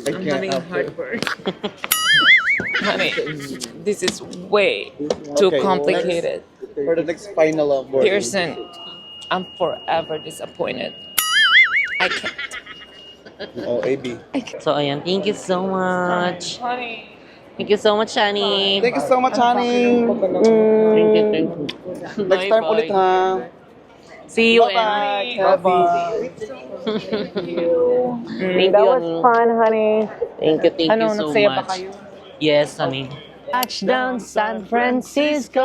I'm having heartburn. Honey, this is way too Okay, complicated. For the next final board. Pearson, I'm forever disappointed. I can't. Oh, AB. So, ayan. Thank you so much. Honey. Thank you so much, Shani. Thank you so much, honey. Thank you, thank you. Next time ulit, ha? See you, Bye-bye. and Bye-bye. thank That you, was honey. fun, honey. Thank you Ano, so nagsaya ba much. kayo? Yes, honey. Touchdown San Francisco!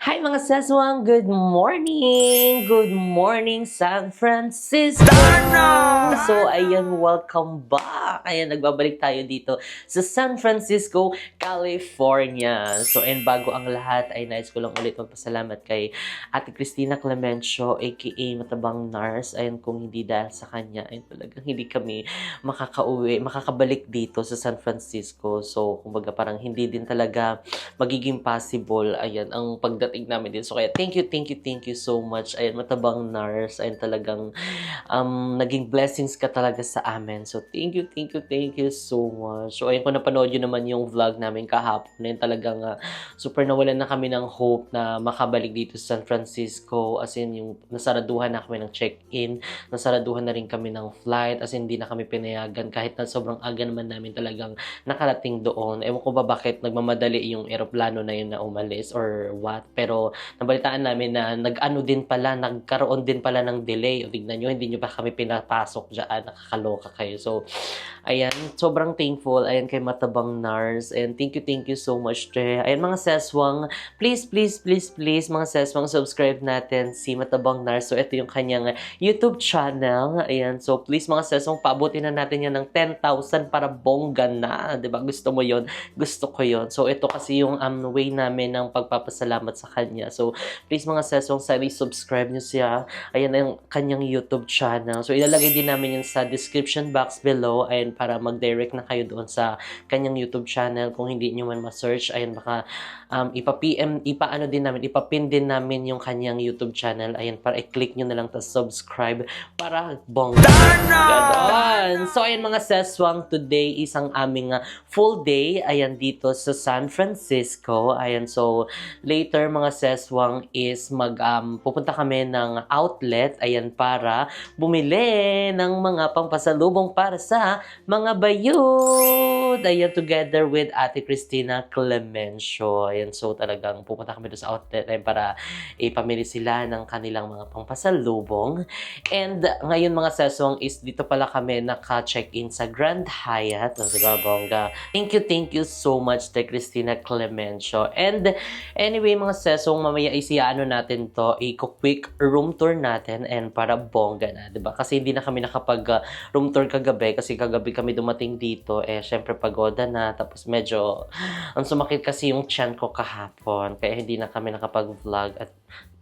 Hi mga seswang! Good morning! Good morning, San Francisco! So, ayan, welcome back! Ayan, nagbabalik tayo dito sa San Francisco, California. So, and bago ang lahat, ay nais ko lang ulit magpasalamat kay Ate Cristina Clemencio, aka Matabang Nars. Ayan, kung hindi dahil sa kanya, ay talagang hindi kami makakabalik dito sa San Francisco. So, kumbaga parang hindi din talaga magiging possible, ayan, ang pagdating namin din. So, kaya thank you so much. Ayan, Matabang Nars. Ayan, talagang naging blessings ka talaga sa amin. So, thank you so much. So, ayun, kung napanood yun naman yung vlog namin kahapon, ayun, talagang super nawalan na kami ng hope na makabalik dito sa San Francisco. As in, yung nasaraduhan na kami ng check-in, nasaraduhan na rin kami ng flight, as in, hindi na kami pinayagan kahit na sobrang aga naman namin talagang nakarating doon. Ewan ko ba bakit nagmamadali yung eroplano na yun na umalis or what. Pero nabalitaan namin na nagkaroon din pala ng delay. O tignan nyo, hindi nyo pa kami pinapasok dyan. Nakakaloka kayo. So, ayan, sobrang thankful. Ayan, kay Matabang Nars. And thank you so much, Tre. Ayan, mga seswang, please, mga seswang, subscribe natin si Matabang Nars. So, ito yung kanyang YouTube channel. Ayan, so please, mga seswang, paabutin na natin yan ng 10,000 para bongga na. Diba? Gusto mo yon? Gusto ko yon. So, ito kasi yung way namin ng pagpapasalamat sa kanya. So, please, mga seswang, subscribe nyo siya. Ayan ang kanyang YouTube channel. So, ilalagay din namin yan sa description box below. Ayan, para mag-direct na kayo doon sa kanyang YouTube channel. Kung hindi nyo man ma-search, ayan, baka ipapin din namin yung kanyang YouTube channel. Ayan, para i-click nyo na lang tas subscribe para bongga. Ganon. So, ayan mga seswang, today is ang aming full day. Ayan, dito sa San Francisco. Ayan, so, later mga seswang is pupunta kami ng outlet. Ayan, para bumili ng mga pampasalubong para sa mga bayud. Ayan, together with Ate Cristina Clemencio. Ayan, so talagang pupunta kami doon sa outlet para ipamili sila ng kanilang mga pampasalubong. And ngayon mga seswang is dito pala kami naka-check-in sa Grand Hyatt. O, diba, bongga? Thank you so much Ate Cristina Clemencio. And anyway mga seswang, mamaya isiyano natin to, quick room tour natin and para bongga na, diba? Kasi hindi na kami nakapag room tour kagabi kasi kagabi kami dumating dito, syempre pagoda na, tapos medyo ang sumakit kasi yung tiyan ko kahapon, kaya hindi na kami nakapag-vlog at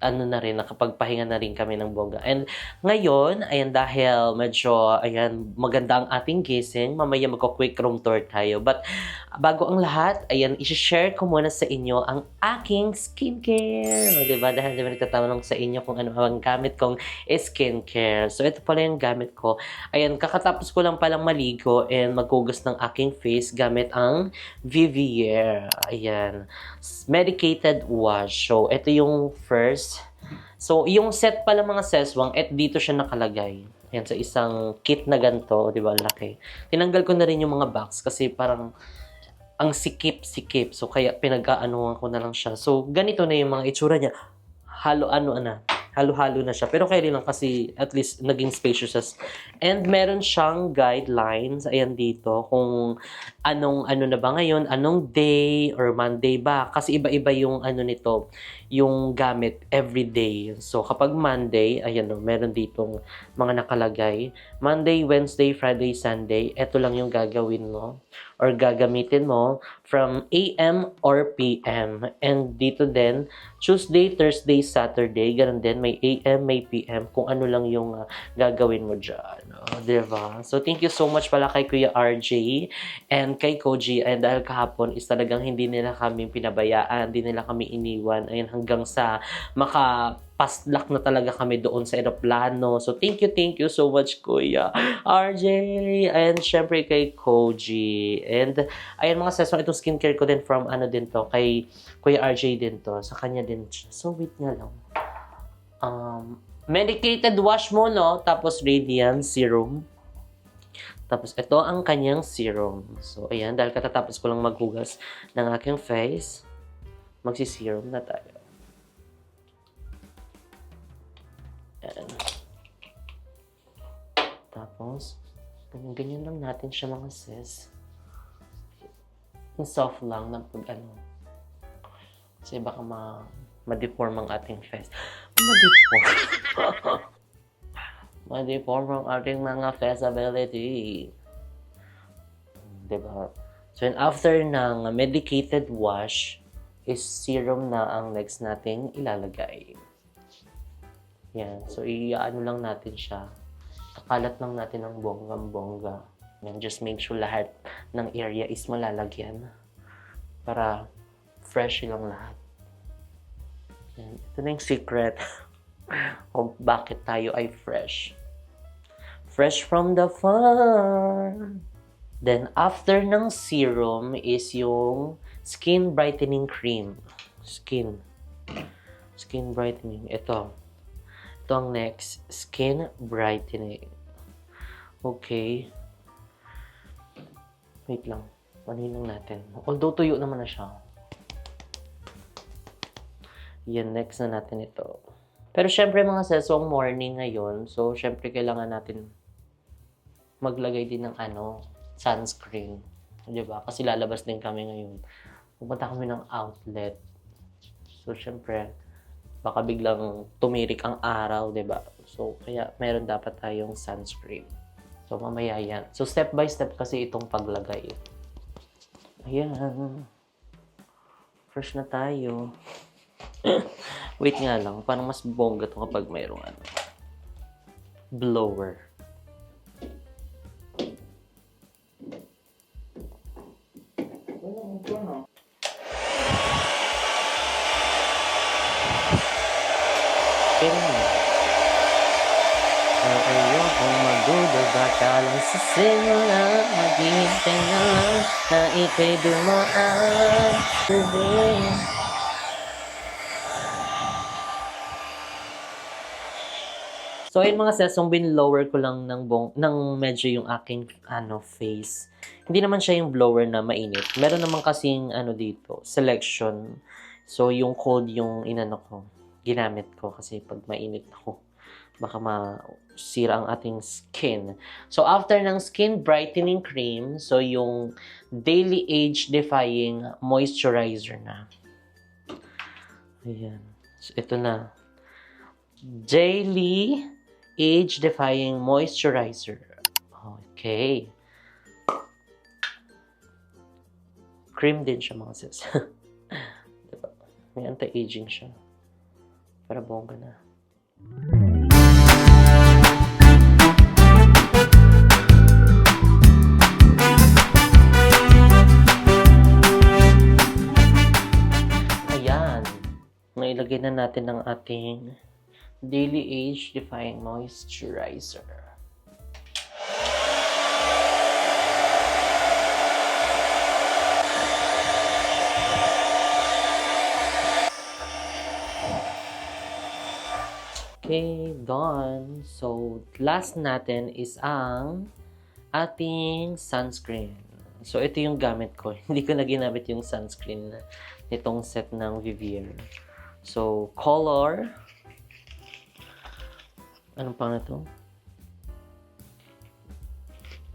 nakapagpahinga na rin kami ng bongga. And ngayon, ayan, dahil medyo, ayan, maganda ang ating gising, mamaya magko-quick room tour tayo. But, bago ang lahat, ayan, isi-share ko muna sa inyo ang aking skincare. O, diba? Dahil diba nagtatanong sa inyo kung ano ang gamit kong skincare. So, ito pala yung gamit ko. Ayan, kakatapos ko lang palang maligo and maghugas ng aking face gamit ang Vivier. Ayan, medicated wash. So, ito yung first. So, yung set pala mga seswang, dito siya nakalagay. Ayan, sa isang kit na ganito, di ba, laki. Tinanggal ko na rin yung mga box kasi parang ang sikip-sikip. So, kaya pinag-aanuhan ko na lang siya. So, ganito na yung mga itsura niya. Halo-halo na siya. Pero kaya lang kasi at least naging spacious. And meron siyang guidelines, ayan dito, kung ano na ba ngayon, anong day or Monday ba. Kasi iba-iba yung nito, yung gamit everyday. So kapag Monday, ayan o, meron ditong mga nakalagay. Monday, Wednesday, Friday, Sunday, ito lang yung gagawin mo or gagamitin mo from AM or PM. And dito din, Tuesday, Thursday, Saturday, ganun din. May AM, may PM, kung ano lang yung gagawin mo dyan. Diba? So, thank you so much pala kay Kuya RJ and kay Koji. And dahil kahapon is talagang hindi nila kami pinabayaan, hindi nila kami iniwan. Ayun, hanggang sa makapaslak na talaga kami doon sa eroplano. So, thank you so much, Kuya RJ. And syempre kay Koji. And, ayun mga session, itong skincare ko din from ano din to, kay Kuya RJ din to. Sa kanya din. So, wait nga lang. Medicated wash mo, no? Tapos, Radiant Serum. Tapos, ito ang kanyang serum. So, ayan. Dahil katatapos ko lang maghugas ng aking face, magsi-serum na tayo. Ayan. Tapos, ganyan lang natin siya mga sis. Soft lang na pag ano. Kasi baka ma-deform ang ating face. Ma-deform ang ating mga feasibility. Diba? So, and after ng medicated wash, is serum na ang next nating ilalagay. Yan. So, i-ano lang natin siya. Kakalat lang natin ng bonggang-bongga. Yan. Just make sure lahat ng area is malalagyan. Para fresh lang lahat. Yan. Ito na yung secret kung bakit tayo ay fresh. Fresh from the farm. Then, after ng serum is yung skin brightening cream. Skin brightening. Ito ang next. Skin brightening. Okay. Wait lang. Panin lang natin. Although tuyo naman na siya. Yan, next na natin ito. Pero syempre mga sesong morning ngayon. So, syempre kailangan natin maglagay din ng sunscreen. Diba? Kasi lalabas din kami ngayon. Pupunta kami ng outlet. So, syempre, baka biglang tumirik ang araw, diba? So, kaya meron dapat tayong sunscreen. So, mamaya yan. So, step by step kasi itong paglagay. Ayan. Fresh na tayo. Wait nga lang. Parang mas bongga ito kapag mayroong blower. Ayokong magdududa ka lang sa simula. Maghihintay na lang na ika'y dumaan. So, ayun mga sesong bin-lower ko lang ng medyo yung aking face. Hindi naman siya yung blower na mainit. Meron naman kasing dito, selection. So, yung cold yung ginamit ko kasi pag mainit ako, baka masira ang ating skin. So, after ng skin brightening cream, so yung daily age-defying moisturizer na. Ayan. So, ito na. Daily age-defying moisturizer. Okay. Cream din siya mga sis. Diba? May anti-aging siya. Para bongga na. Ayan. Nailagay na natin ang ating Daily Age Defying Moisturizer. Okay, done. So, last natin is ang ating sunscreen. So, ito yung gamit ko. Hindi ko na ginamit yung sunscreen nitong set ng Vivier. So, color. Anong pang na to?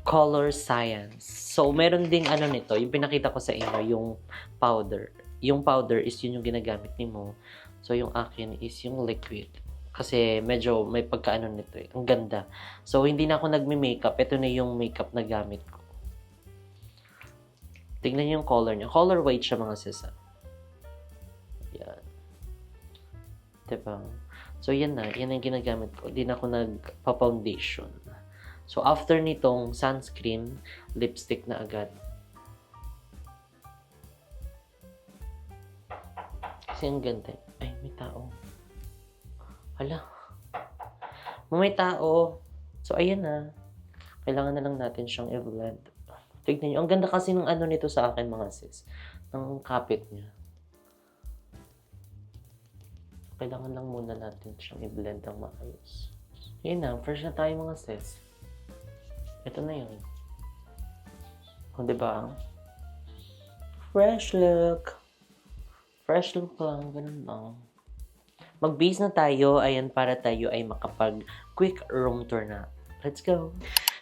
Color Science. So, meron ding nito. Yung pinakita ko sa inyo, yung powder. Yung powder is yun yung ginagamit ni mo. So, yung akin is yung liquid. Kasi medyo may pagkaano nito eh. Ang ganda. So, hindi na ako nagme-makeup. Ito na yung makeup na gamit ko. Tingnan niyo yung color niya. Color white siya mga sisa. Yan. Diba? So, yan na. Yan ang ginagamit ko. Di na ako nagpa-foundation. So, after nitong sunscreen, lipstick na agad. Kasi ang ganda. Ay, may tao. Hala. May tao. So, ayan na. Kailangan na lang natin siyang i-blend. Tignan nyo. Ang ganda kasi ng ano nito sa akin, mga sis. Ng kapit niya. Kailangan lang muna natin siyang i-blend ng maayos. Yun na. Fresh na tayo, mga sis. Ito na yun. O, diba? Fresh look. Fresh look lang. Ganun lang. Mag-base na tayo. Ayan, para tayo ay makapag-quick room tour na. Let's go!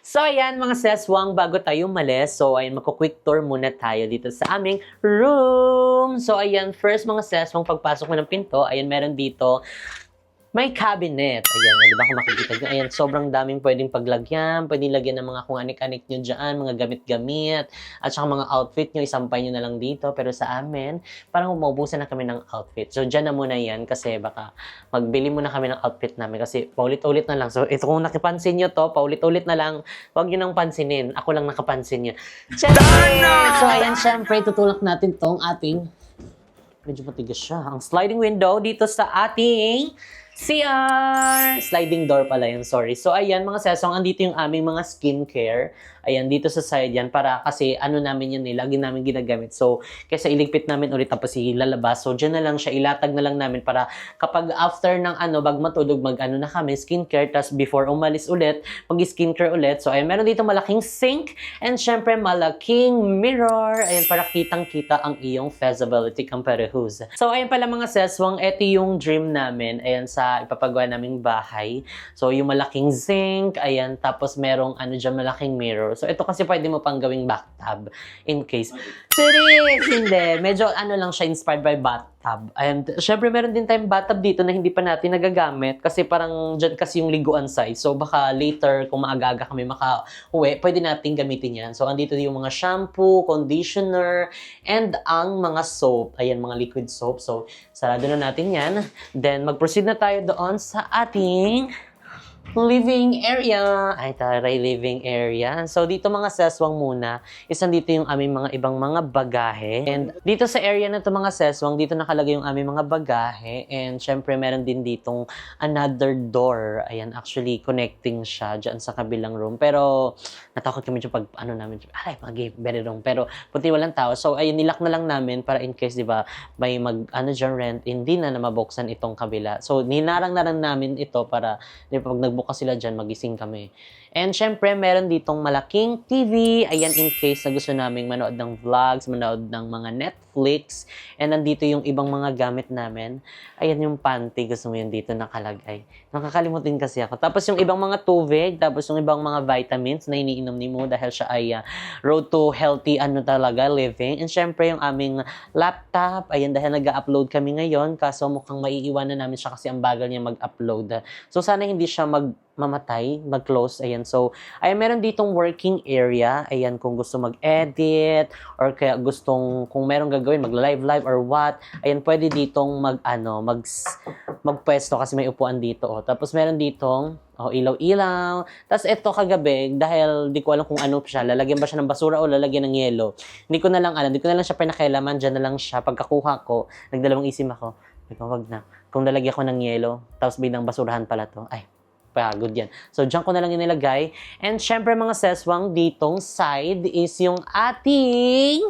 So, ayan mga seswang, bago tayo umalis, so ayan, magko-quick tour muna tayo dito sa aming room. So, ayan, first mga seswang, pagpasok mo ng pinto, ayan, meron dito, may cabinet. Ayan, di ba kung makikita nyo? Ayan, sobrang daming pwedeng paglagyan. Pwedeng lagyan ng mga kung anik-anik nyo dyan, mga gamit-gamit. At saka mga outfit nyo, isampay nyo na lang dito. Pero sa amin, parang maubusan na kami ng outfit. So, dyan na muna yan kasi baka magbili muna kami ng outfit namin kasi paulit-ulit na lang. So, ito kung nakipansin nyo to, paulit-ulit na lang. Huwag nyo nang pansinin. Ako lang nakapansin nyo. So, ayan, syempre, tutulak natin tong ating medyo matigas siya. Ang sliding window dito sa ating CR! Sliding door pala yun, sorry. So, ayan, mga sesong, andito yung aming mga skincare. Ayan, dito sa side yan, para kasi ano namin yun lagi namin ginagamit. So, kaysa iligpit namin ulit tapos ilalabas. So, dyan na lang siya, ilatag na lang namin para kapag after ng bag matulog, na kami, skincare, tas before umalis ulit, mag-skincare ulit. So, ayan, meron dito malaking sink, and syempre, malaking mirror. Ayan, para kitang-kita ang iyong feasibility comparehus. So, ayan pala mga seswang, eto yung dream namin. Ayan, sa ipapagawa naming bahay. So, yung malaking zinc, ayan, tapos merong dyan, malaking mirror. So, ito kasi pwede mo pang gawing bathtub in case. Serious! Hindi. Medyo lang siya, inspired by bathtub. And, syempre, meron din tayong bathtub dito na hindi pa natin nagagamit kasi parang dyan kasi yung liguan size. So, baka later, kung maaga-aga kami maka-uwi, pwede natin gamitin yan. So, andito yung mga shampoo, conditioner, and ang mga soap. Ayan, mga liquid soap. So, sarado na natin yan. Then, mag-proceed na tayo doon sa ating living area. Ay, taray, living area. So, dito mga seswang muna, dito yung aming mga ibang mga bagahe. And dito sa area na to mga seswang, dito nakalagay yung aming mga bagahe. And syempre, meron din ditong another door. Ayan, actually, connecting siya dyan sa kabilang room. Pero, natakot kami dyan pag, namin, ay, very wrong. Pero, puti walang tao. So, ayun, nilak na lang namin para in case, di ba, may dyan rent, hindi na mabuksan itong kabila. So, ninarang na lang namin ito para, di ba, pag nagbukas sila dyan, magising kami. And syempre, meron ditong malaking TV. Ayan, in case na gusto naming manood ng vlogs, manood ng mga Netflix. And nandito yung ibang mga gamit namin. Ayan yung panty. Gusto mo yun dito nakalagay. Nakakalimutin kasi ako. Tapos yung ibang mga tubig, tapos yung ibang mga vitamins na iniinom ni Mo dahil siya ay road to healthy talaga, living. And syempre, yung aming laptop. Ayan, dahil nag-upload kami ngayon. Kaso mukhang maiiwanan namin siya kasi ang bagal niya mag-upload. So, sana hindi siya mamatay, mag-close. Ayan. So, ay meron ditong working area. Ayan, kung gusto mag-edit or kaya gustong, kung meron gagawin, mag-live or what. Ayan, pwede ditong magpwesto kasi may upuan dito. Oh. Tapos meron ditong ilaw-ilaw. Tapos ito kagabi, dahil di ko alam kung ano siya, lalagyan ba siya ng basura o lalagyan ng yelo. Hindi ko na lang alam. Hindi ko na lang siya pinakailaman. Diyan na lang siya. Pagkakuha ko, nagdalawang isip ako. Wag na. Kung lalagyan ko ng yelo, tapos biglang basurahan pala to. Ay, pagod yan. So, dyan ko na lang inilagay. And syempre mga seswang, ditong side is yung ating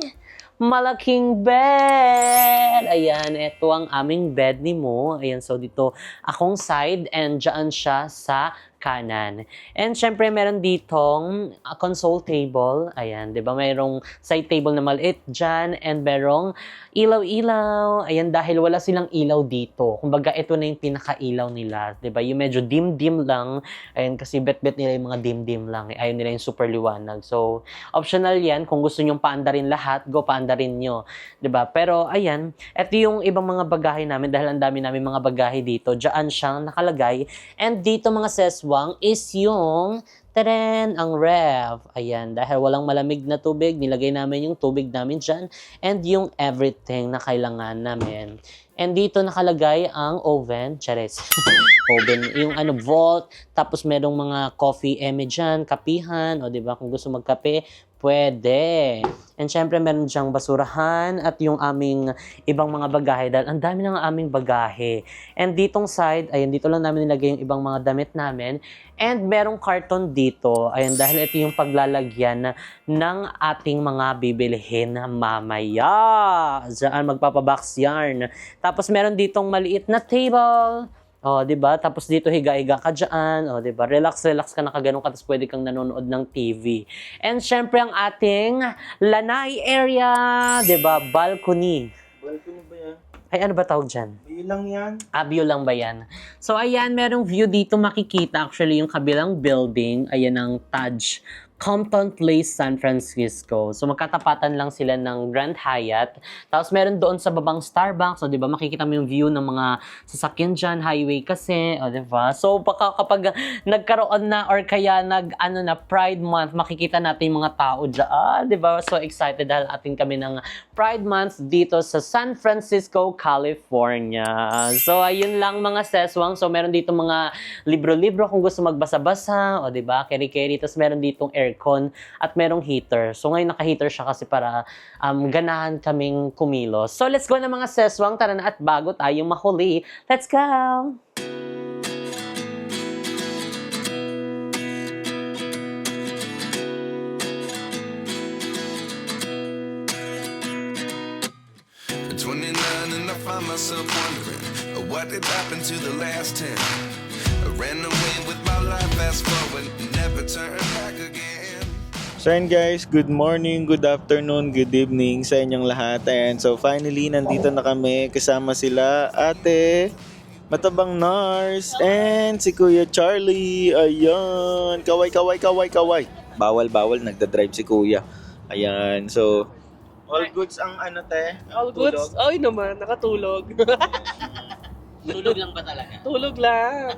malaking bed. Ayan, ito ang aming bed ni Mo. Ayan, so dito akong side and dyan siya sa kanan. And syempre, meron ditong console table. Ayan, di ba? Mayroong side table na maliit dyan and merong ilaw-ilaw. Ayan, dahil wala silang ilaw dito. Kumbaga, ito na yung pinaka-ilaw nila. Di ba? Yung medyo dim-dim lang. Ayan, kasi bet-bet nila yung mga dim-dim lang. Ayaw nila yung super liwanag. So, optional yan. Kung gusto nyong paandarin lahat, go paandarin nyo. Di ba? Pero, ayan, ito yung ibang mga bagahe namin dahil ang dami namin mga bagahe dito. Diyan siyang nakalagay. And dito mga seswang is yung Tadaan! Ang ref. Ayan, dahil walang malamig na tubig, nilagay namin yung tubig namin dyan and yung everything na kailangan namin. And dito nakalagay ang oven, chares. Oven, yung vault, tapos merong mga coffee dyan, kapihan, o diba, kung gusto magkape, pwede. And syempre, meron dyang basurahan at yung aming ibang mga bagahe dahil ang dami ng aming bagahe. And ditong side, ayan, dito lang namin nilagay yung ibang mga damit namin. And merong carton dito, ayan, dahil ito yung paglalagyan ng ating mga bibilihin mamaya. Diyan, magpapabox yarn. Tapos meron ditong maliit na table. Oh, 'di ba? Tapos dito higa-higa ka diyan, oh, 'di ba? Relax ka nakaganon ka tapos pwede kang nanonood ng TV. And syempre ang ating lanay area, 'di ba? Balcony. Balcony ba yan? Ay, ano ba tawag diyan? View lang yan. View lang ba yan? So, ayan, merong view dito makikita. Actually, yung kabilang building, ayan ang Taj Compton Place, San Francisco. So, magkatapatan lang sila ng Grand Hyatt. Tapos, meron doon sa babang Starbucks. So, di ba, makikita mo yung view ng mga sasakyan dyan, highway kasi. O, di ba? So, kapag nagkaroon na or kaya na Pride Month, makikita natin yung mga tao dyan. Di ba? So, excited dahil atin kami ng Pride Month dito sa San Francisco, California. So, ayun lang mga seswang. So, meron dito mga libro-libro kung gusto magbasa-basa. O, di ba? Keri-keri. Tapos, meron ditong aircon at merong heater. So ngayon naka-heater siya kasi para ganahan kaming kumilos. So let's go na mga seswang. Tara na at bago tayo mahuli. Let's go! At 29 and I find myself wondering what did happen to the last 10. I ran away with my life, fast forward, never turn back again. So yun guys, good morning, good afternoon, good evening sa inyong lahat. Ayan, so finally, nandito na kami. Kasama sila ate, Matabang Nars, and si Kuya Charlie. Ayan, kaway. Bawal, nagdadrive si Kuya. Ayan, so all goods ang te? All goods? Ay naman, nakatulog. Tulog lang ba talaga? Tulog lang.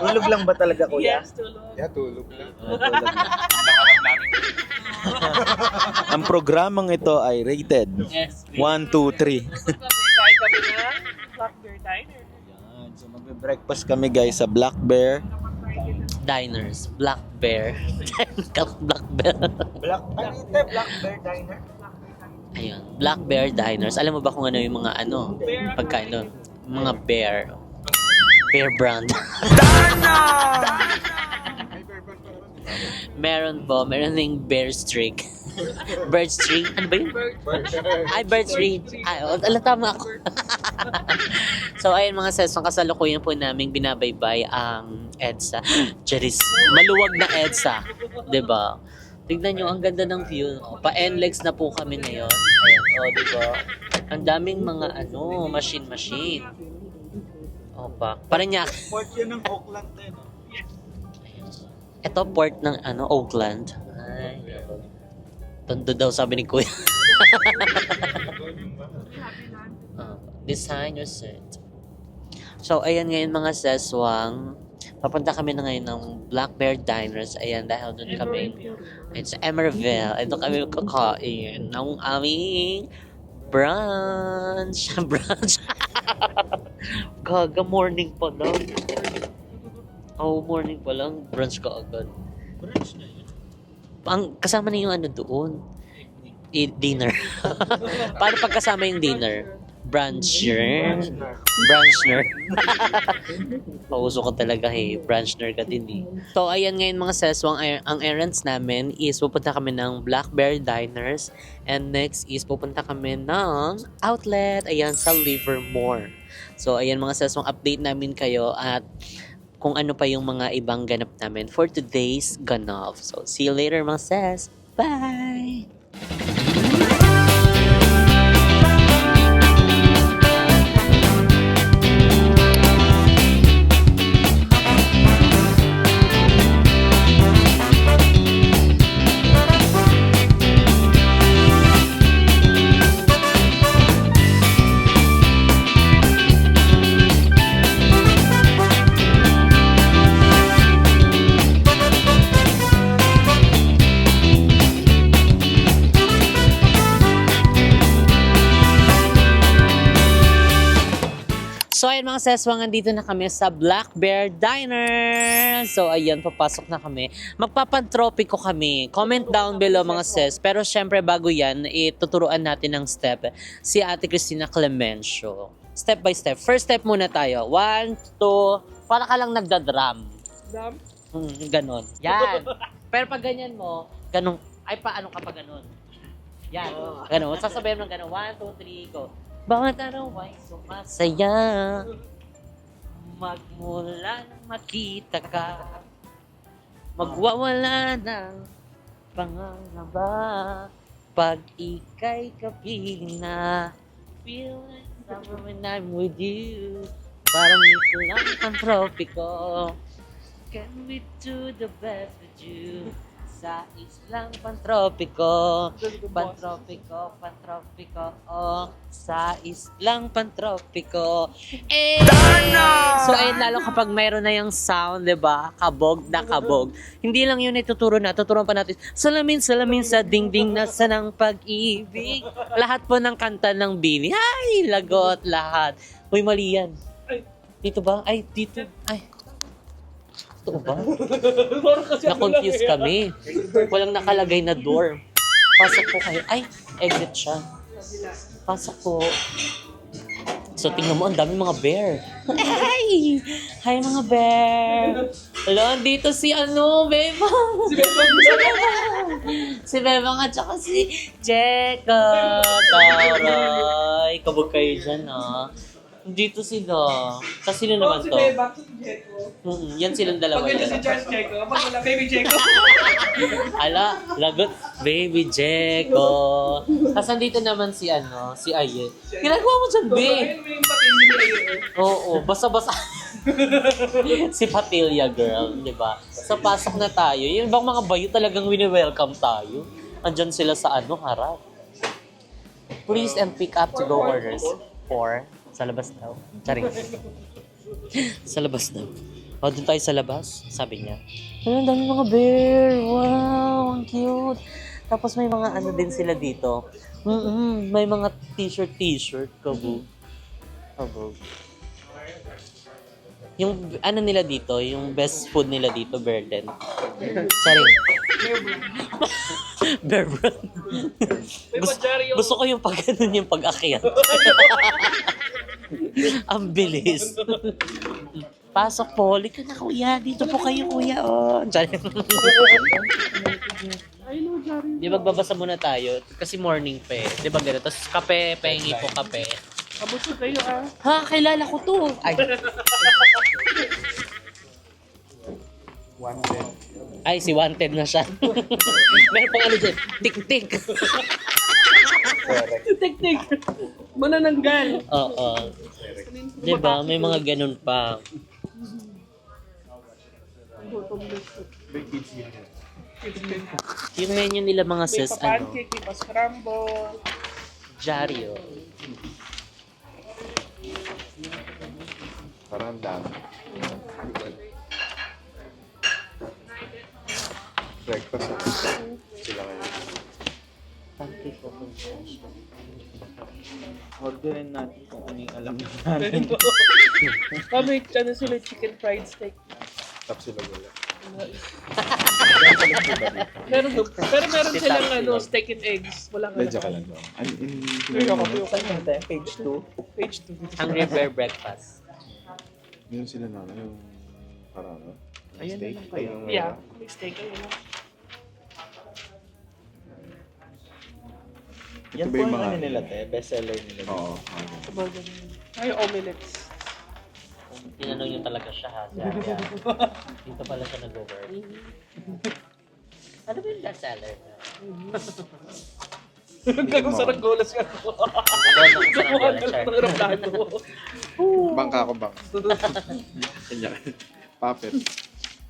Tulog lang ba talaga, Kuya? Yes, tulog. Yeah, tulog lang. Ang programang ito ay rated Yes. 1, 2, 3. Kain kami na Black Bear Diner. Yan, so magbe-breakfast kami guys sa Black Bear. Diners. Black Bear. Black Bear. Black Bear Diner? Ayun. Black Bear Diners. Alam mo ba kung ano yung mga pagkain doon? Mga bear. Bear brand. Meron ding bear streak. Bird streak? Ano ba yun? Ay, bird streak. Ay, tama ako. So, ayun mga ses, ang kasalukuyan po namin binabaybay ang EDSA. Charis, maluwag na EDSA. Diba? Tignan nyo, ang ganda ng view. Pa-NLEX na po kami ngayon. Ayan, diba? Ang daming mga machine. Opa. Paranaque. Port yun ng Oakland din. Ito port ng Oakland. Ay. Tondo daw sabi ni Kuya. Design your set. So, ayan ngayon mga seswang. Papunta kami na ngayon ng Black Bear Diners. Ayan, dahil doon kami. Ayun, sa Emerville. Ito kami kakain ng aming brunch. Gaga, morning pa lang. Morning pa lang. Brunch ka agad. Brunch na yun. Kasama na yung doon. Dinner. Paano pagkasama yung dinner? Brunchner. Pauso ko talaga Brunchner ka din So, ayan ngayon mga seswang, ang errands namin is pupunta kami ng Black Bear Diners. And next is pupunta kami ng outlet. Ayan, sa Livermore. So, ayan mga seswang, update namin kayo at kung ano pa yung mga ibang ganap namin for today's ganap. So, see you later mga ses. Bye! So ayun mga seswang, andito na kami sa Black Bear Diner. So ayan, papasok na kami. Magpapantropiko kami. Comment down below mga ses. Pero syempre bago yan, ituturuan natin ng step si Ate Cristina Clemencio. Step by step. First step muna tayo. 1, 2, para ka lang nagda-drum. Dam? Ganon. Yan. Pero pag ganyan mo, ganon. Ay, paano ka pa ganon? Yan. Ganon. Sasabayan mo ng ganon. 1, 2, 3, go. Bawat araw ay sumasaya magmula nang makita ka magwawala ng pangangamba pag ika'y kapiling na feel like summer when I'm with you parang ito lang ang tropiko can we do the best with you sais lang pantropiko oh sais lang pantropiko so ayun lalo kapag mayroon na yung sound, 'di ba? Kabog na kabog. Hindi lang yun ituturo na, tuturuan pa natin. Salamin sa dingding na sanang pag-ibig. Lahat po ng kanta ng Bini. Ay, lagot lahat. Uy, mali yan. Dito ba? Ay, dito. Ay. Totoo ba? Na-confuse kami. Walang nakalagay na door. Pasok po kayo. Ay, exit siya. Pasok po. So, tingnan mo, ang daming mga bear. Ay! Hi, mga bear! Hello, dito si Bebang! Si Bebang at saka si Jeka! Taray! Kabog kayo dyan, ha? Dito sila. Kasi sino naman to? Yan silang dalawa. Pag ito si Charles Checo, pag wala baby Checo. Ala, lagot, baby Jeko. Tapos nandito naman si si Aye. Ginagawa mo dyan, be. Ayun mo yung patin nila. Oo, basa-basa. Si Patilya girl, di ba? So pasok na tayo. Yung bang mga bayo talagang wini-welcome tayo. Andyan sila sa harap. Please and pick up to go orders. Or, sa labas daw. Charing. Sa labas daw. O, doon tayo sa labas, sabi niya. Ang dami mga bear. Wow, ang cute. Tapos may mga din sila dito. May mga t-shirt. Kabog. Yung nila dito, yung best food nila dito, bear din. Charing. Bear brand. Gusto ko yung pag-ganon yung pag-akyat. Ang bilis. Pasok po. Lika na kuya. Dito po kayo kuya. Oh. Di magbabasa muna tayo. Kasi morning pa eh. Di ba gano'n? Tapos kape. Pahingi po kape. Kabuto kayo Ha? Kilala ko to. Ay. Ay, si Wanted na siya. Meron pang dyan. Tik-tik. Teknik. Manananggal. Oo. Diba? May mga ganun pa. Yung menu nila mga May sis, pa-pancake, may pa-scramble. Diaryo. Parang dami. Breakfast. Sila ngayon. Pancake ko kung Orderin natin kung ano yung alam natin. Kami, sila chicken fried steak. Tapos sila wala. Pero meron silang steak and eggs. Wala ka Medyo ka lang daw. Page 2. Page 2. Hungry Bear Breakfast. Meron sila na yung parang Ayan na lang kayo. Yeah, may steak. Yan po yung mga nila, best seller nila. Oo. Ay, omelettes. Tinanong yun talaga siya ha. Dito pala siya nag-work. Ano ba yung best seller? Nagkagusarang golas ka ako. Bangka ako bang. Kanya. Puppet.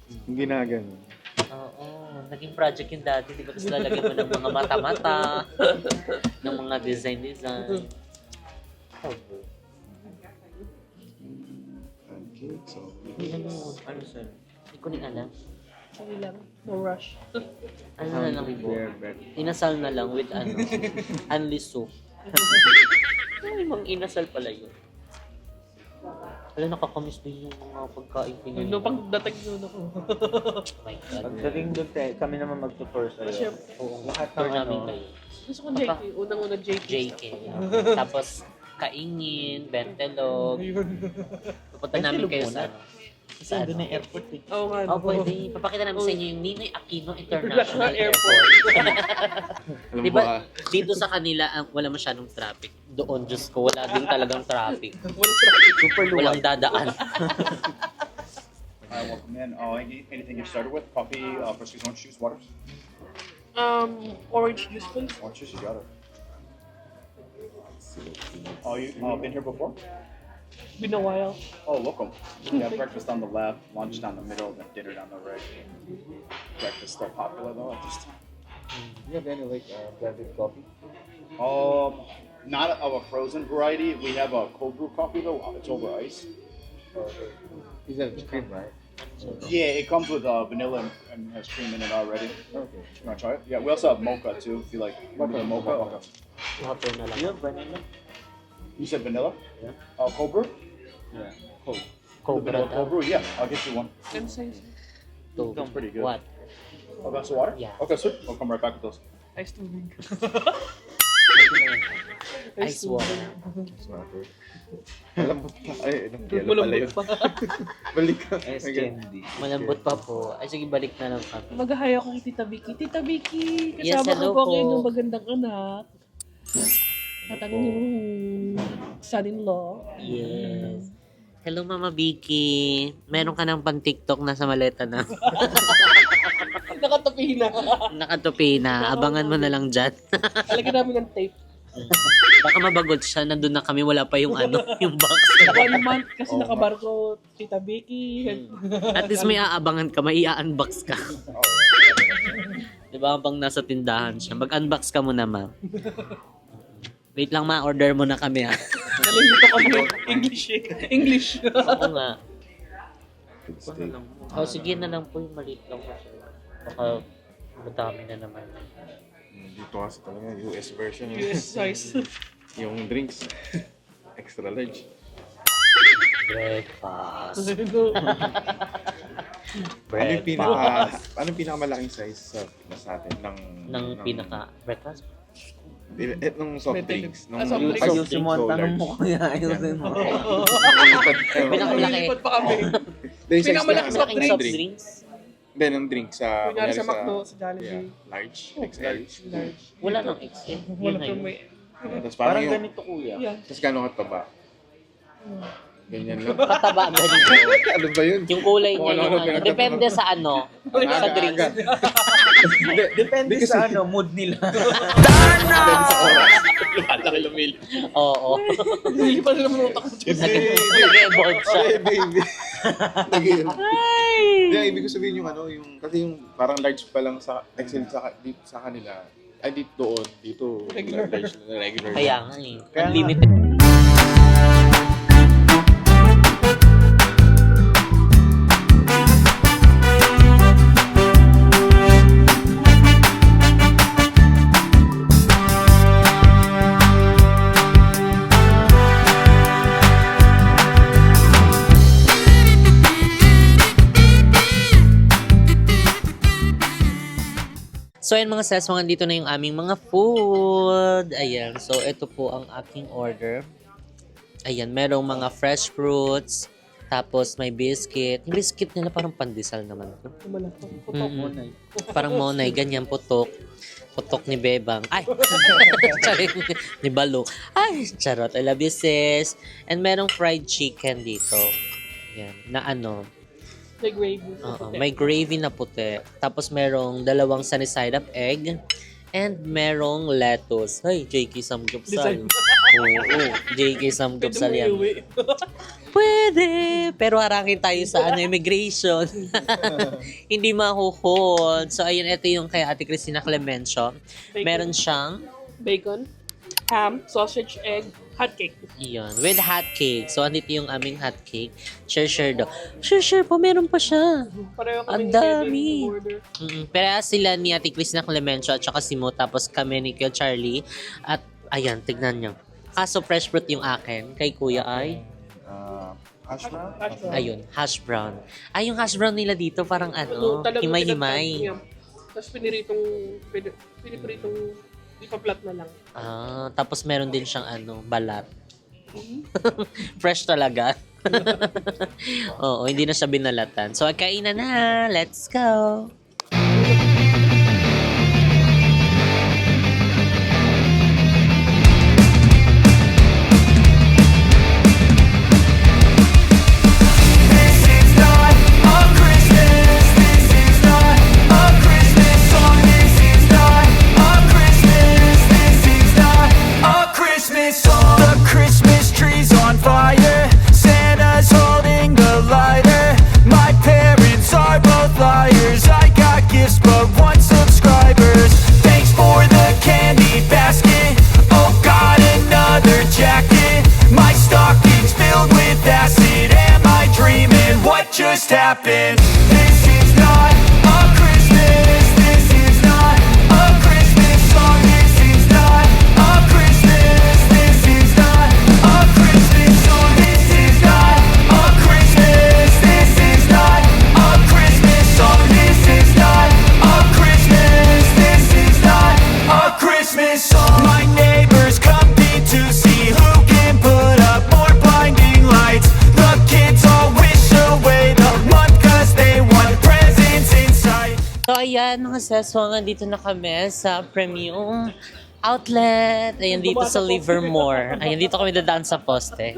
Hindi na ganun. Oo. Naging project yung dati. Di ba? Tapos lalagyan mo ng mga mata-mata. ng mga design. Okay, so... Ano sir? Hindi ko rin alam. Sige lang. No rush. Ano na lang po? Inasal na lang with unli soup. Ay, mang inasal pala yun. Wala, nakakamiss din yung mga pagkain Pinoy. Nung pagdating yun ako. My God. Pagdating doon, kami naman mag-tour sa'yo. Siyempre. Oo, Lahat tour ng namin ano. kayo. Gusto ko JK. Unang-una JK. JK. Tapos, Kaingin, Bentelog. Pupunta namin Bentelog kayo muna? sa ano. Kasi doon yung airport eh. Oo nga. Oh, pwede. Papakita namin sa inyo yung Ninoy Aquino International International Airport. Airport. Diba, dito sa kanila, wala masyadong traffic. Doon, Diyos ko, wala din talagang traffic. Super Walang luwag. dadaan. Hi, welcome in. Anything you're started with? Coffee, fruit orange juice, waters? Orange juice please. Orange juice, you got it. Oh, you been here before? Been a while. Oh, welcome. We have breakfast on the left, lunch down the middle, then dinner down the right. Breakfast still popular though at this time. Do you have any like blended coffee? Not of a frozen variety. We have a cold brew coffee though. It's over ice. Is that cream, right? Yeah, it comes with vanilla and has cream in it already. Okay. You wanna try it? Yeah, we also have mocha too. If you like mocha. Water na lang. Do you have vanilla? You said vanilla? Yeah. Cold brew? Yeah. Cold. Cobra Vanilla cold daw. brew? Yeah, I'll get you one. And size. Two. Sounds pretty good. What? A glass of water? Yeah. Okay, sweet. I'll come right back with those. Ice tubig. Ice water. Malambot pa. Ay, yellow pala Malambot yun. pa. Balik ka. Ice candy. Malambot pa po. Ay, sige, balik na lang kami. Mag-hi ako kay Tita Vicky. Tita Vicky! Yes, Kasama hello ko po po. ang inyong magandang anak. At ang inyong son-in-law. Yes. Hello, Mama Vicky. Meron ka ng pang-TikTok na sa maleta na. Nakatapi na. Nakatupi na. Abangan mo na lang dyan. Alagyan namin ng tape. Baka mabagot siya. Nandun na kami. Wala pa yung ano, yung box. 1 month kasi nakabarko Tita Vicky. At least may aabangan ka. May i-unbox ka. Diba habang nasa tindahan siya. Mag-unbox ka muna, ma. Wait lang, ma. Order mo na kami, ha. Nalilito kami. English eh. English. Oo nga. O, sige na lang po yung maliit lang po siya. Baka madami na naman. Dito kasi talaga, US version. US size. Yung drinks, extra large. Breakfast. Anong pinakamalaking size sa atin Ng pinaka breakfast? Nung soft drinks. Nung soft drinks. Ayusin mo ang tanong mo kuya. Ayusin mo. Pinakamalaki. Nalilipad pa kami. Malaking Pinakamalaking soft soft drinks. drinks. Hindi, nung drink sa... Kunyari sa kunyari McDo, sa Jollibee. large, XL. Large. Wala nang XL. Wala Yun na pang yun. may... Tapos Parang parang yung... ganito kuya. Yan. Tapos gano'ng kataba? Ganyan lang. Kataba ganito. Ano ba yun? Yung kulay Kung niya, yung ano-ano ano. pinagkataba. Depende sa ano. Sa drinks. Depende sa ano, mood nila. Depende sa oras. Lumalaki lumili. Oo. Hindi pa nila manutak ko. Nag-ebod siya. Ay, baby. Nag-iim. Hindi, ibig ko sabihin yung ano, yung... Kasi yung parang large pa lang sa XL dito sa kanila. Ay, dito doon. Dito, Regular. large na regular. Kaya nga eh. Kaya nga. Unlimited. So ayan mga sis, mga dito na yung aming mga food. Ayan, so ito po ang aking order. Ayan, merong mga fresh fruits. Tapos may biscuit. Yung biscuit nila parang pandesal naman. Mm-mm. Parang monay, ganyan putok. Putok ni Bebang. Ay! Sorry, ni Balo. Ay! Charot. I love you, sis. And merong fried chicken dito. Ayan, na ano. May gravy. Oo, may gravy na puti. Tapos merong 2 sunny side up egg. And merong lettuce. Ay, JK Samgupsal. Oo, JK Samgupsal yan. Pwede! Pero harangin tayo sa immigration. Hindi mahuhold. So, ayun, ito yung kay Ate Cristina Clemencio. Meron siyang Bacon, ham, sausage, egg, hot cake. Iyon, with hot cake. So, andito yung aming hot cake. Share daw. Share po, meron pa siya. Pareho kami Ang ni dami. Kevin order. Pero sila ni Ate Cristina Clemencio at saka si Mo, tapos kami ni Kuya Charlie. At, ayan, tignan nyo. Kaso fresh fruit yung akin. Kay Kuya ay Hash brown? Ayun, hash brown. Ay, yung hash brown nila dito parang Talagang himay-himay. pinagtag niya. Tapos pinipiritong ipa-flat na lang. Ah, tapos meron din siyang balat. Fresh talaga. Oo, hindi na siya binalatan. So, kainan na. Let's go. The Christmas tree's on fire. Santa's holding the lighter. My parents are both liars. I got gifts but one subscribers. Thanks for the candy basket. Oh God, another jacket. My stocking's filled with acid. Am I dreaming? What just happened? This is not a Christmas. This is not a Christmas song. This is not a Christmas. This is not a Christmas song. This is not a Christmas. This is not a Christmas song. This is not a Christmas. This is not a Christmas song. My neighbors compete to see who can put up more blinding lights. The kids all wish away the month 'cause they want presents inside. So, ayan, mga seswang, dito na kami sa Premium Outlet. Ayan, dito sa Livermore. Ayan, dito kami dadaan sa poste.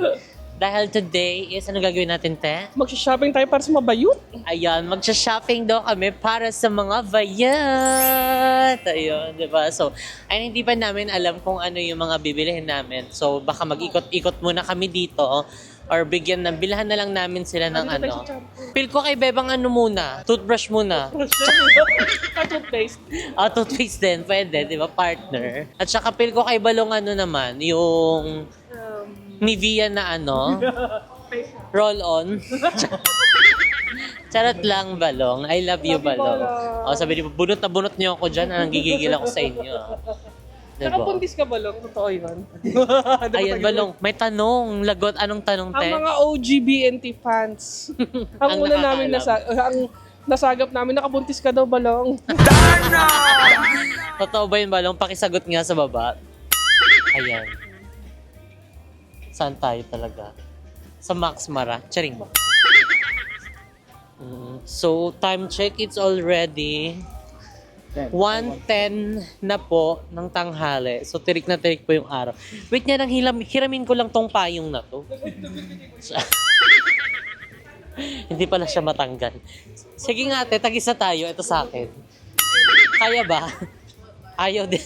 Dahil today is, ano gagawin natin, te? Magsha-shopping tayo para sa mabayot. Ayan, magsha-shopping daw kami para sa mga bayat. Ayun, di ba? So, ay hindi pa namin alam kung ano yung mga bibilihin namin. So, baka mag-ikot-ikot muna kami dito or bilhan na lang namin sila ng Feel ko kay Bebang muna, toothbrush muna. Toothpaste. Toothpaste din, pwede, di ba? Partner. At saka feel ko kay Balong naman, yung Nivea na roll-on. Charot lang, Balong. I love you, Balong. Sabi niyo, bunot na bunot niyo ako dyan. Anong gigigil ako sa inyo. Diba? Nakabundis ka, Balong? Totoo yun. Ayan, Balong. May tanong. Lagot. Anong tanong, te? Ang mga OG BNT fans. Ang una namin ang nasagap namin, nakabuntis ka daw, Balong. Totoo ba yun, Balong? Pakisagot nga sa baba. Ayan. Saan tayo talaga? Sa Max Mara. Charing. So, time check. It's already 1:10 na po ng tanghali. So, tirik na tirik po yung araw. Wait nga lang, hiramin ko lang tong payong na to. Hindi pala siya matanggal. Sige nga, ate, tagisa tayo. Ito sa akin. Kaya ba? Ayaw din.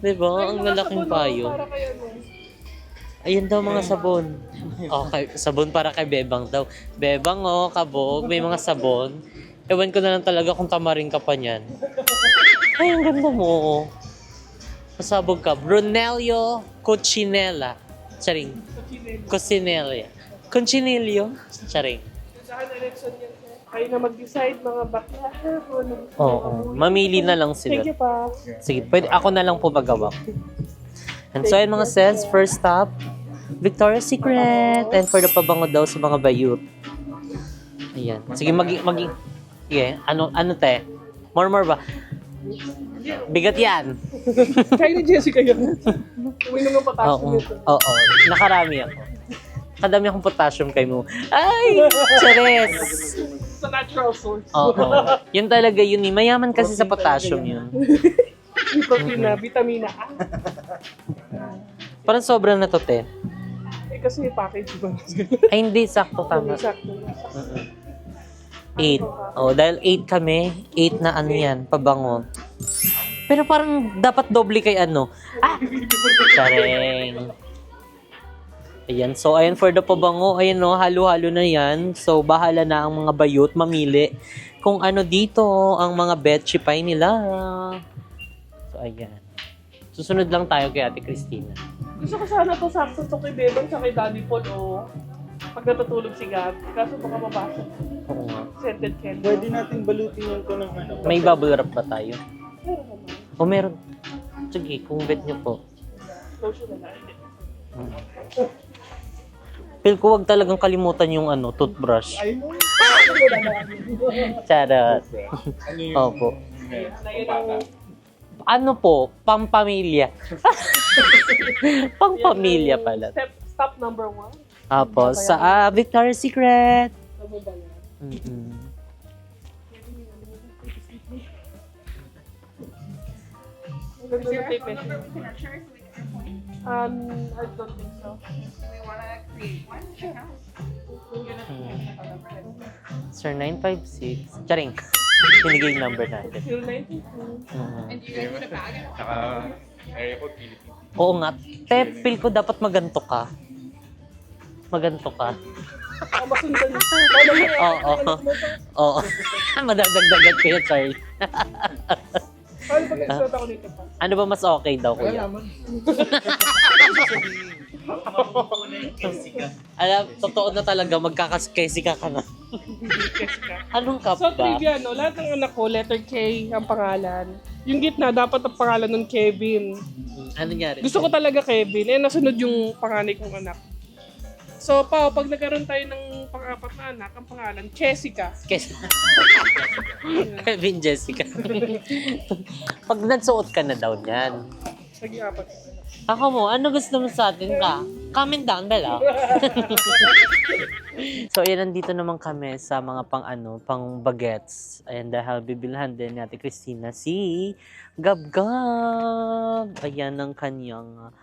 Diba? Ang lalaking payo. Ayun daw mga sabon. Okay, sabon para kay Bebang daw. Bebang kabog, may mga sabon. Ewan ko na lang talaga kung tamarin ka pa niyan. Ay, ang ganda mo. Masabog ka. Brunello Cucinella. Charing. Cucinella. Cucinello. Charing. Kayo na mag-decide, mga bakla. Oo. Mamili na lang sila. Thank you pa. Sige, pwede ako na lang po magawa. And so, ayun mga sis, first stop, Victoria's Secret. And for the pabango daw sa mga bayut. Ayan. Sige, sige, ano te? More ba? Bigat yan. Kaya ni Jessica yun. Uminom ng potassium nito. Oo. Nakarami ako. Kadami akong potassium kay mo. Ay! Cheres! Sa natural source. Oo. Yun talaga yun. Mayaman kasi sa potassium yun. Protein vitamina A. Parang sobrang na to, te. Kasi may package ba? Ay, hindi. Sakto, tama. Sakto. 8. Dahil 8 kami. 8 na yan, pabango. Pero parang dapat doble kay Sareng. Ayan, so ayan for the pabango, ayan halo-halo na yan. So bahala na ang mga bayot mamili kung ano dito ang mga betchi pie nila. So ayan. Susunod lang tayo kay Ate Christina. Gusto ko sana to sakto to kay Bebang sa kay Daddy Paul pag natutulog si Gab. Kaso baka mabasa. Oo nga. Scented candle. Pwede natin balutin yung to ng May bubble wrap pa tayo? Meron. Sige, kung bet niyo po. Lotion na lang. Feel ko wag talagang kalimutan yung toothbrush. Ay mo. Charot. Ano yung... Opo. Pampata? Ano po? Pampamilya. Pampamilya pala. Stop number 1. Apo, sa Victoria's Secret. Ano ba yan? Mm-mm. Maganda yung tape eh. I don't think so. Sir 956. Charing. Binigay yung number natin. 092. Saka area code Philippines. Oo nga. Te, feel ko dapat maganto ka. Maganto ka. Masundan. Oo. Oo. Madadagdagan ko yun, Charlie. Paano pag nagsulat ako dito pa? Ano ba mas okay daw, kuya? Alam, totoo na talaga, magkakaskesika ka na. Anong cup So, ba? trivia, no? Lahat ng anak ko, letter K ang pangalan. Yung gitna, dapat ang pangalan ng Kevin. Ano nangyari? Gusto ko talaga Kevin. Nasunod yung panganay kong anak. So, pag nagkaroon tayo ng pang-apat na anak, ang pangalan, Jessica. Kevin Jessica. Pag nagsuot ka na daw niyan. Naging apat. Ako mo, ano gusto mo sa atin ka? Comment down below. So, ayan, nandito naman kami sa mga pang bagets. Ayan, dahil bibilhan din ni Ate Christina si Gab-Gab. Ayan ang kanyang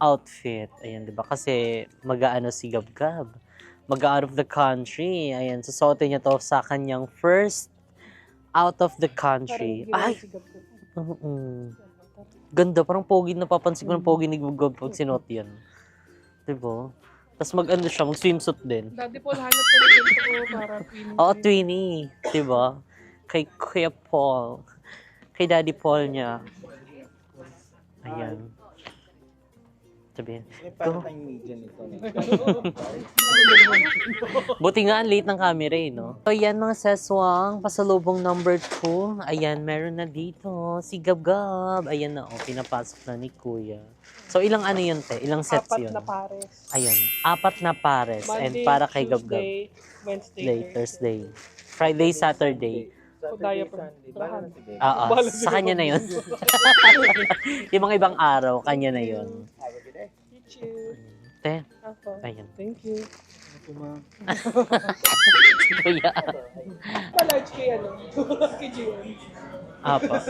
outfit. Ayan, di ba? Kasi si Gab-Gab. Mag-out of the country. Ayan, susuotin niya to sa kanyang first out of the country. Ay! Ganda, parang pogi, napapansin ko ng pogi ni Gab-Gab pag sinuot yan. Diba? Tapos siya, mag-swimsuit din. Daddy Paul, hanap ko ng ganito ko para twinning. Oo, twinnie. Diba? Kay Kuya Paul. Kay Daddy Paul niya. Ayan. Sabihin, go. Buti nga, ang late ng camera no? So, ayan mga seswang, pasalubong number 2. Ayan, meron na dito si Gab-Gab. Ayan na, pinapasok na ni Kuya. So, ilang yun, te? Ilang sets yun? 4 na pares. Ayan, 4 na pares. Monday, And para kay Gab-Gab. Tuesday, Wednesday, Thursday. Friday, Saturday. Diaper. Sa kanya na yun. Yung mga ibang araw, kanya na yun. Te, ayan. Thank you. Kuya. Pa-large kay kay Jian. Apa.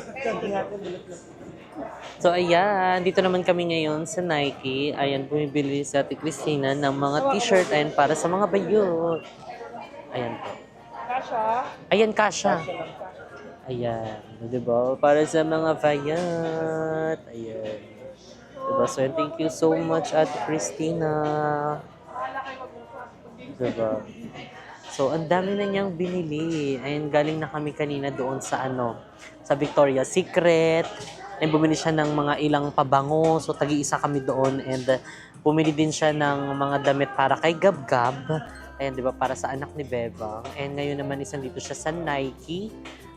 So, ayan. Dito naman kami ngayon sa Nike. Ayan, bumibili si Ate Christina ng mga t-shirt. Ayan, para sa mga bayot. Ayan po. Kasha. Ayan, kasha. Ayan. Diba? Para sa mga bayot. Ayan. Diba? So, thank you so much, Ate Christina. Diba? So, ang dami na niyang binili. Ayan, galing na kami kanina doon sa sa Victoria's Secret. And bumili siya ng mga ilang pabango. So, tagi-isa kami doon. And bumili din siya ng mga damit para kay Gab-Gab. Ayan, di ba? Para sa anak ni Bebang. And ngayon naman isang dito siya sa Nike.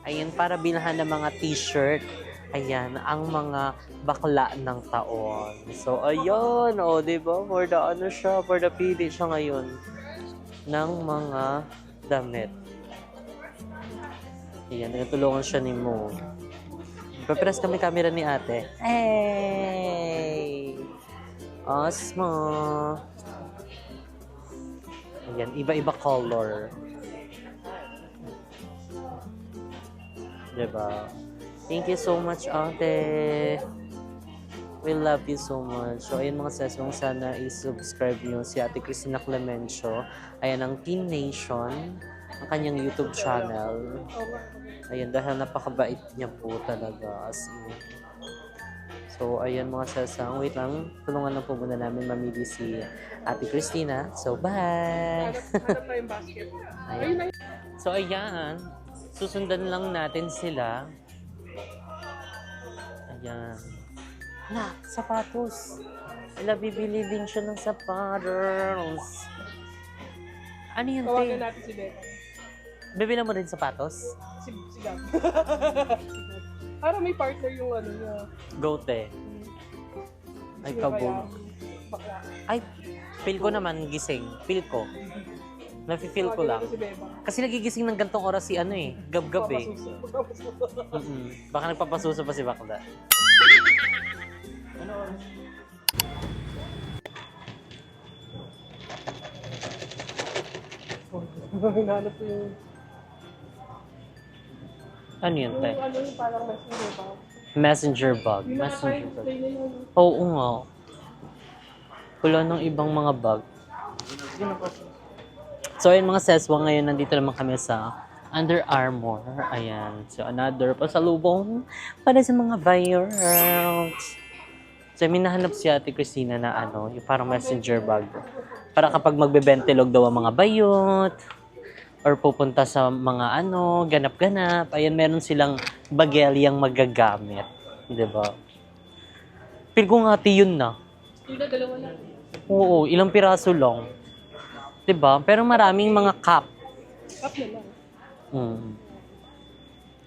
Ayan, para bilhan ng mga t-shirt. Ayan, ang mga bakla ng taon. So, ayun. O, di ba? For the siya. For the pili siya ngayon ng mga damit. Ayan, nagtulungan siya ni Mo. Papress kami camera ni ate. Hey! Osmo! Ayan, iba-iba color. Diba? Thank you so much, ate. We love you so much. So, ayun mga sesong, sana i-subscribe nyo si Ate Christina Clemencio. Ayan, ang Teen Nation, ang kanyang YouTube channel. Ayan, dahil napakabait niya po talaga. As in. So, ayan mga sesang. Wait lang, tulungan lang po muna namin mamili si Ate Christina. So, bye! Hanap na yung basket. Ayan. So, ayan. Susundan lang natin sila. Ayan. Na, sapatos. Wala, bibili din siya ng sapatos. Ano yun, Tawagan te? natin si Beth. Bibili mo rin sapatos? Si Gab. Para may partner yung niya. Go, te. Ay, kabog. Bakla. Ay, Feel ko naman gising. Feel ko. Nafe-feel ko lang. Si Beba. Kasi nagigising ng gantong oras si ano eh. Gab-gab eh. Baka nagpapasuso pa si Bakla. Hinahanap ko yung... Ano yun, te? Ano yung parang messenger ba? Messenger bug. Yung Messenger bug. naka-display na yun. Oo nga. Wala nang ibang mga bug. So, ayun mga seswa, ngayon nandito naman kami sa Under Armour. Ayan. So, another pasalubong para sa mga buyers. So, may nahanap si Ate Christina na ano, yung parang messenger bag. Para kapag magbe-bentilog daw ang mga bayot, or pupunta sa mga ano, ganap-ganap, ayan, meron silang bagelyang magagamit. Diba? Feel ko nga, yun na. Tila, dalawa lang. Oo, ilang piraso lang. 'Di ba? Pero maraming mga cup. Cup na lang.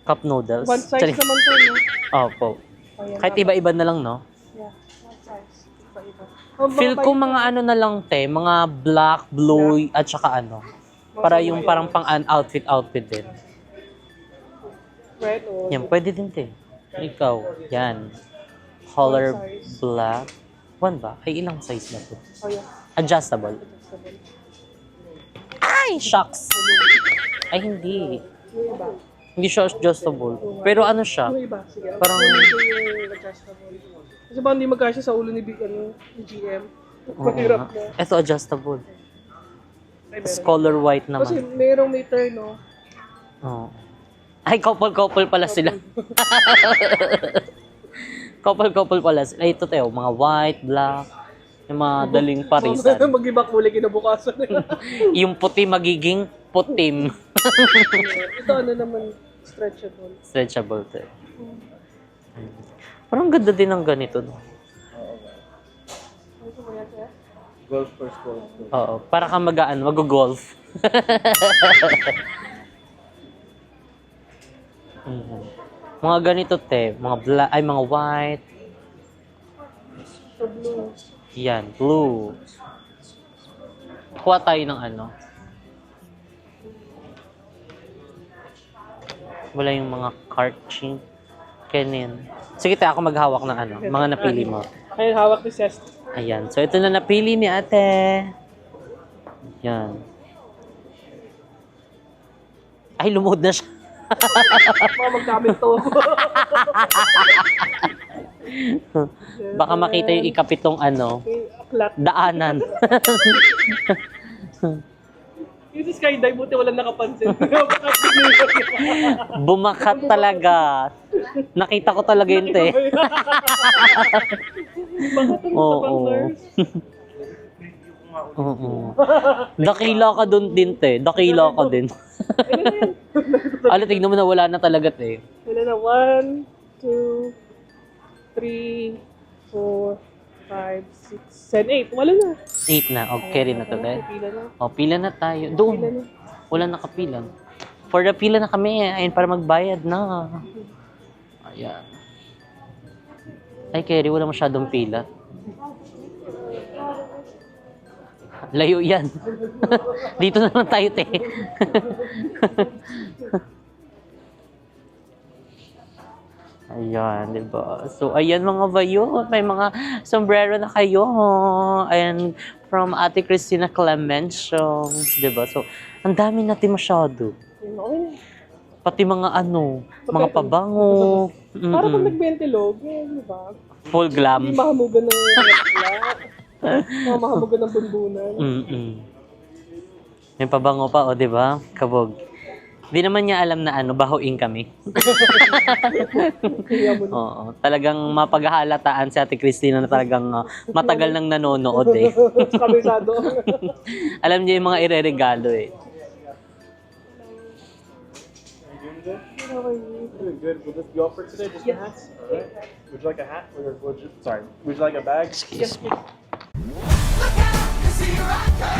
Cup noodles. One size naman to, no? Opo. Ayan, Kahit iba-iba na lang, no? Yeah, one size. Iba-iba. Feel ko mga ano na lang, te. Mga black, blue, at saka ano. Para yung parang pang-outfit din. Red o... Yan, pwede din, te. Ikaw, yan. Color One size. black. One ba? Ay, ilang size na to? Oh, yeah. Adjustable. Adjustable. Ay, shucks! Ay, hindi. Yung iba. Hindi siya adjustable. Pero ano siya? Yung iba. Sige. Parang- Yung adjustable. Kasi ba hindi magkasya sa ulo ni GM? Mahirap na. Ito adjustable. Ay, Tapos meron. color white Kasi naman. merong may turn, no? Oo. Ay, couple pala sila. couple pala sila. Ay, ito tayo, mga white, black, yung mga daling parisan. Mag-iba kulay kinabukasan. Yung puti magiging putim. Ito ano naman, stretchable. Stretchable to. Parang ganda din ng ganito, no? Ano mo yan, sir? Golf first, golf. Oo, para kang mag-golf. Mga ganito, te. Mga black, ay mga white. So blue. Yan, blue. Kuha tayo ng ano. Wala yung mga karching. Kenin. Sige tayo, ako maghawak ng ano. Mga napili mo. Ayun, hawak ni Cest. Ayan. So, ito na napili ni ate. Yan. Ay, lumuhod na siya. Mga magkamit to. Baka makita yung ikapitong ano, Okay, aklat. daanan. Yung sa skydive, buti walang nakapansin. Bumakat talaga. Nakita ko talaga yun, te. Bakit ang Oo. tapang nurse? Oo. Dakila ka dun din, te. Dakila ka din. Ala, tignan mo na wala na talaga, te. Wala na. 1, 2, 3, 4, 5, 6, 7, 8. Wala na. 8 na. Okay rin na to, te. Pila na. O, pila na tayo. Pila Doon. na. Wala nakapilan. For the pila na kami. Ayun, para magbayad na. Ayan. Ay, Kerry, wala masyadong pila. Layo yan. Dito na lang tayo, te. Ayan, di ba? So, ayan mga bayot. May mga sombrero na kayo. Ayan, from Ate Christina Clemencio. Di ba? So, ang dami natin masyado. Okay. Pati mga ano, mga pabango. Para pag nagbentilog, di ba? Full Hindi glam. mahamugan ng lakla. Mahamugan ng bunbunan. May pabango pa, o, di ba? Kabog. Di naman niya alam na ano, bahuing kami. Kaya mo na. Oo, talagang mapaghahalataan si Ate Christina na talagang matagal nang nanonood eh. Kabisado. Alam niya yung mga ireregalo eh. Doing good. Will this be all for today? Just the hats? All right. Would you like a hat? Or would you like a bag? Yes, please. Look out, 'cause here I come.